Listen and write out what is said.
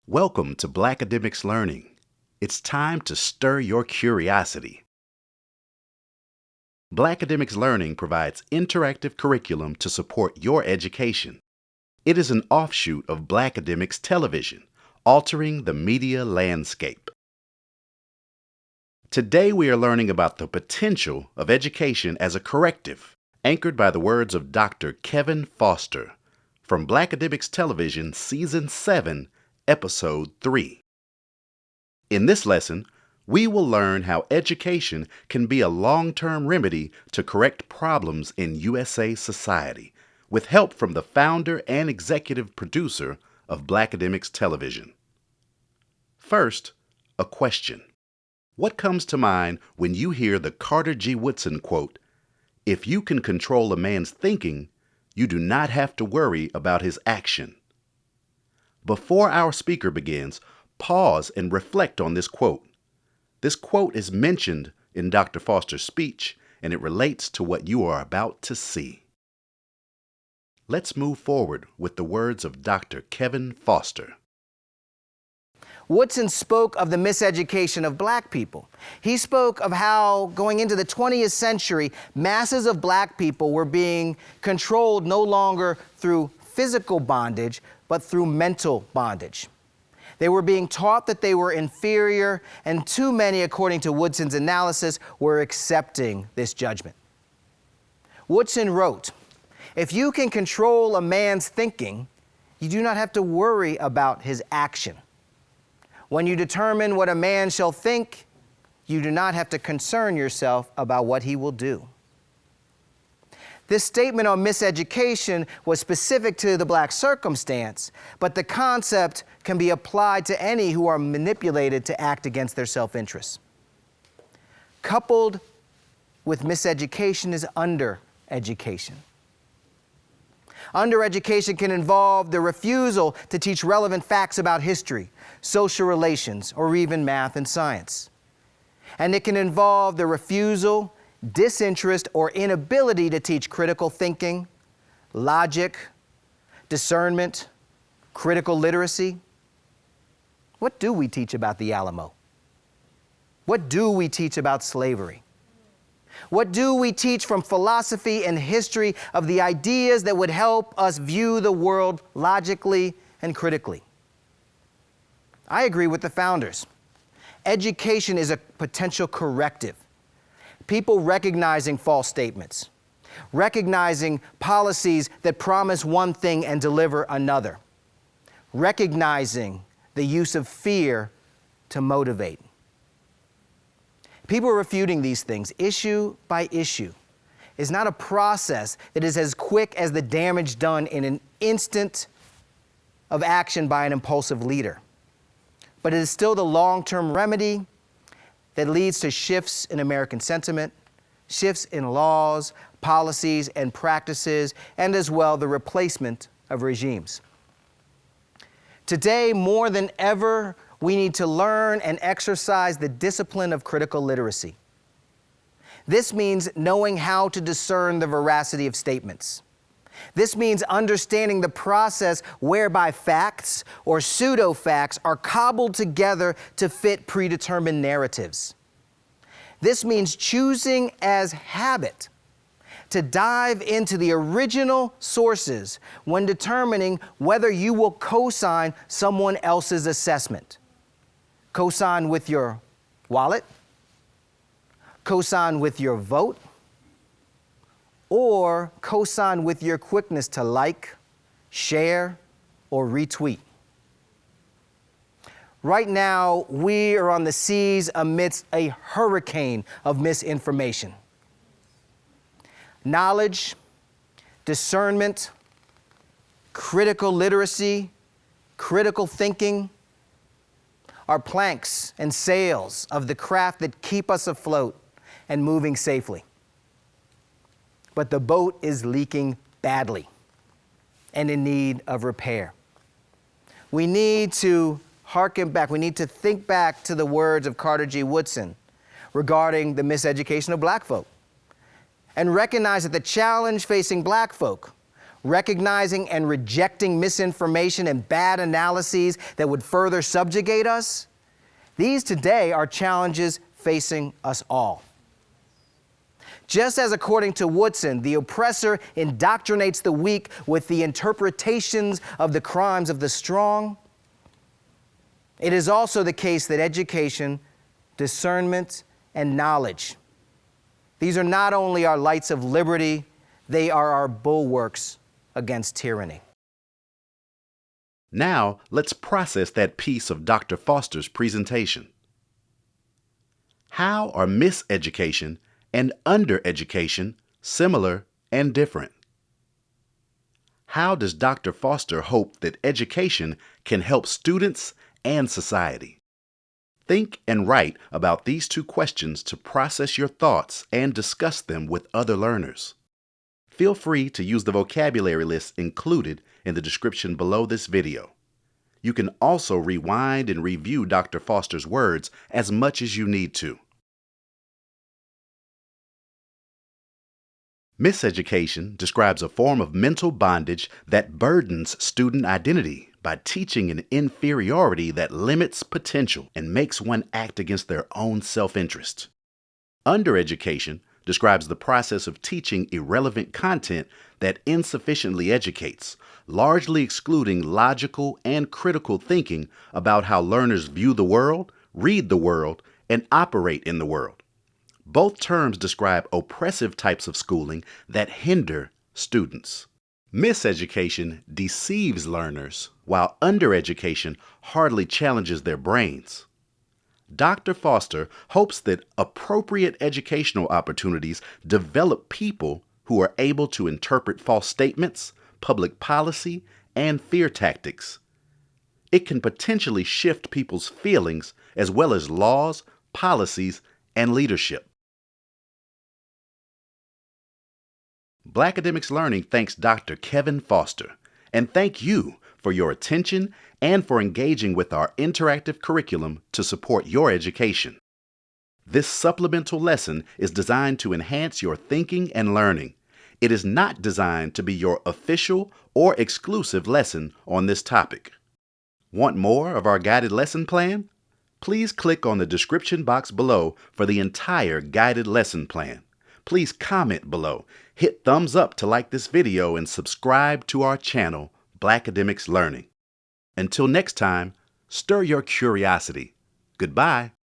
Welcome to Black Academics Learning. It's time to stir your curiosity. Black Academics Learning provides interactive curriculum to support your education. It is an offshoot of Black Academics Television, altering the media landscape. Today we are learning about the potential of education as a corrective, anchored by the words of Dr. Kevin Foster, from Black Academics Television Season 7, Episode 3. In this lesson, we will learn how education can be a long-term remedy to correct problems in USA society, with help from the founder and executive producer of Black Academics Television. First, a question. What comes to mind when you hear the Carter G. Woodson quote, "If you can control a man's thinking, you do not have to worry about his action"? Before our speaker begins, pause and reflect on this quote. This quote is mentioned in Dr. Foster's speech, and it relates to what you are about to see. Let's move forward with the words of Dr. Kevin Foster. Woodson spoke of the miseducation of black people. He spoke of how, going into the 20th century, masses of black people were being controlled no longer through physical bondage, but through mental bondage. They were being taught that they were inferior, and too many, according to Woodson's analysis, were accepting this judgment. Woodson wrote, "If you can control a man's thinking, you do not have to worry about his action. When you determine what a man shall think, you do not have to concern yourself about what he will do." This statement on miseducation was specific to the black circumstance, but the concept can be applied to any who are manipulated to act against their self-interest. Coupled with miseducation is undereducation. Undereducation can involve the refusal to teach relevant facts about history, social relations, or even math and science. And it can involve the refusal, disinterest, or inability to teach critical thinking, logic, discernment, critical literacy. What do we teach about the Alamo? What do we teach about slavery? What do we teach from philosophy and history of the ideas that would help us view the world logically and critically? I agree with the founders. Education is a potential corrective. People recognizing false statements, recognizing policies that promise one thing and deliver another, recognizing the use of fear to motivate. People refuting these things issue by issue is not a process that is as quick as the damage done in an instant of action by an impulsive leader. But it is still the long-term remedy that leads to shifts in American sentiment, shifts in laws, policies, and practices, and as well the replacement of regimes. Today, more than ever, we need to learn and exercise the discipline of critical literacy. This means knowing how to discern the veracity of statements. This means understanding the process whereby facts or pseudo-facts are cobbled together to fit predetermined narratives. This means choosing as habit to dive into the original sources when determining whether you will co-sign someone else's assessment. Co-sign with your wallet, co-sign with your vote, or co-sign with your quickness to like, share, or retweet. Right now, we are on the seas amidst a hurricane of misinformation. Knowledge, discernment, critical literacy, critical thinking are planks and sails of the craft that keep us afloat and moving safely. But the boat is leaking badly and in need of repair. We need to hearken back. We need to think back to the words of Carter G. Woodson regarding the miseducation of black folk and recognize that the challenge facing black folk recognizing and rejecting misinformation and bad analyses that would further subjugate us, these today are challenges facing us all. Just as according to Woodson, the oppressor indoctrinates the weak with the interpretations of the crimes of the strong, it is also the case that education, discernment, and knowledge, these are not only our lights of liberty, they are our bulwarks against tyranny. Now, let's process that piece of Dr. Foster's presentation. How are miseducation and undereducation similar and different? How does Dr. Foster hope that education can help students and society? Think and write about these two questions to process your thoughts and discuss them with other learners. Feel free to use the vocabulary list included in the description below this video. You can also rewind and review Dr. Foster's words as much as you need to. Miseducation describes a form of mental bondage that burdens student identity by teaching an inferiority that limits potential and makes one act against their own self-interest. Undereducation describes the process of teaching irrelevant content that insufficiently educates, largely excluding logical and critical thinking about how learners view the world, read the world, and operate in the world. Both terms describe oppressive types of schooling that hinder students. Miseducation deceives learners, while undereducation hardly challenges their brains. Dr. Foster hopes that appropriate educational opportunities develop people who are able to interpret false statements, public policy, and fear tactics. It can potentially shift people's feelings as well as laws, policies, and leadership. Blackademics Learning thanks Dr. Kevin Foster, and thank you for your attention and for engaging with our interactive curriculum to support your education. This supplemental lesson is designed to enhance your thinking and learning. It is not designed to be your official or exclusive lesson on this topic. Want more of our guided lesson plan? Please click on the description box below for the entire guided lesson plan. Please comment below, hit thumbs up to like this video, and subscribe to our channel, Blackademics Learning. Until next time, stir your curiosity. Goodbye.